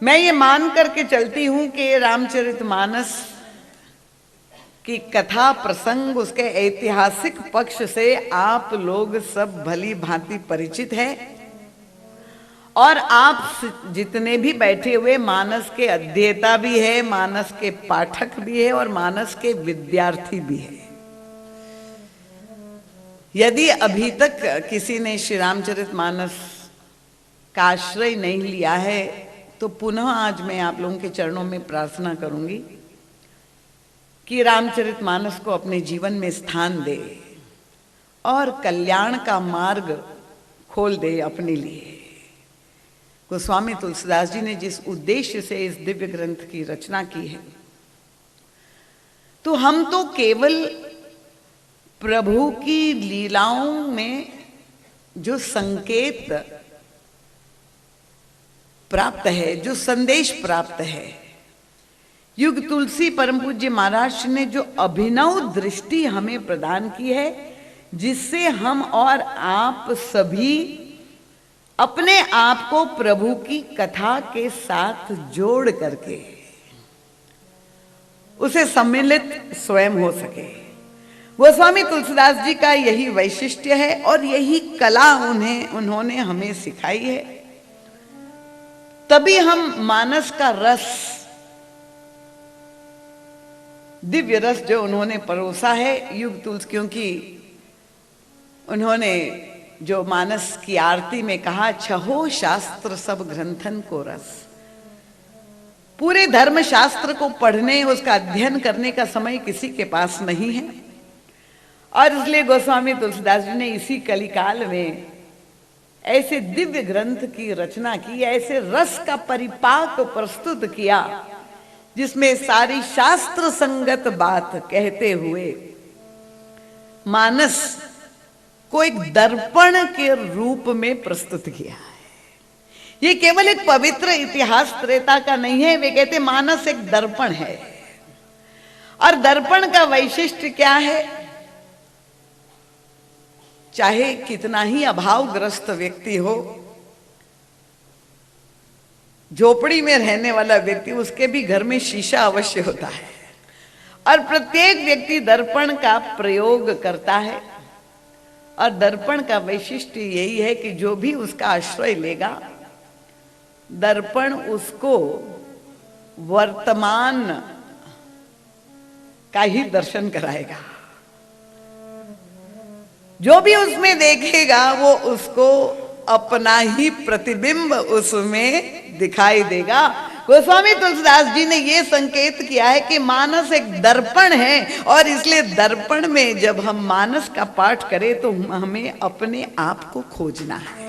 मैं ये मान करके चलती हूं कि रामचरितमानस की कथा प्रसंग, उसके ऐतिहासिक पक्ष से आप लोग सब भली भांति परिचित हैं और आप जितने भी बैठे हुए मानस के अध्येता भी है, मानस के पाठक भी है और मानस के विद्यार्थी भी है। यदि अभी तक किसी ने श्री रामचरितमानस का आश्रय नहीं लिया है तो पुनः आज मैं आप लोगों के चरणों में प्रार्थना करूंगी कि रामचरितमानस को अपने जीवन में स्थान दे और कल्याण का मार्ग खोल दे अपने लिए। गोस्वामी तुलसीदास जी ने जिस उद्देश्य से इस दिव्य ग्रंथ की रचना की है, तो हम तो केवल प्रभु की लीलाओं में जो संकेत प्राप्त है, जो संदेश प्राप्त है, युग तुलसी परम पूज्य महाराज ने जो अभिनव दृष्टि हमें प्रदान की है, जिससे हम और आप सभी अपने आप को प्रभु की कथा के साथ जोड़ करके उसे सम्मिलित स्वयं हो सके। गोस्वामी तुलसीदास जी का यही वैशिष्ट्य है और यही कला उन्होंने हमें सिखाई है। तभी हम मानस का रस, दिव्य रस जो उन्होंने परोसा है युग तुलसी, क्योंकि उन्होंने जो मानस की आरती में कहा, छहो शास्त्र सब ग्रंथन को रस। पूरे धर्म शास्त्र को पढ़ने, उसका अध्ययन करने का समय किसी के पास नहीं है और इसलिए गोस्वामी तुलसीदास जी ने इसी कलिकाल में ऐसे दिव्य ग्रंथ की रचना की, ऐसे रस का परिपाक प्रस्तुत किया जिसमें सारी शास्त्र संगत बात कहते हुए मानस को एक दर्पण के रूप में प्रस्तुत किया है। ये केवल एक पवित्र इतिहास त्रेता का नहीं है, वे कहते मानस एक दर्पण है। और दर्पण का वैशिष्ट्य क्या है? चाहे कितना ही अभावग्रस्त व्यक्ति हो, झोपड़ी में रहने वाला व्यक्ति, उसके भी घर में शीशा अवश्य होता है और प्रत्येक व्यक्ति दर्पण का प्रयोग करता है। और दर्पण का वैशिष्ट्य यही है कि जो भी उसका आश्रय लेगा, दर्पण उसको वर्तमान का ही दर्शन कराएगा। जो भी उसमें देखेगा वो उसको अपना ही प्रतिबिंब उसमें दिखाई देगा। गोस्वामी तुलसीदास जी ने ये संकेत किया है कि मानस एक दर्पण है और इसलिए दर्पण में जब हम मानस का पाठ करें तो हमें अपने आप को खोजना है।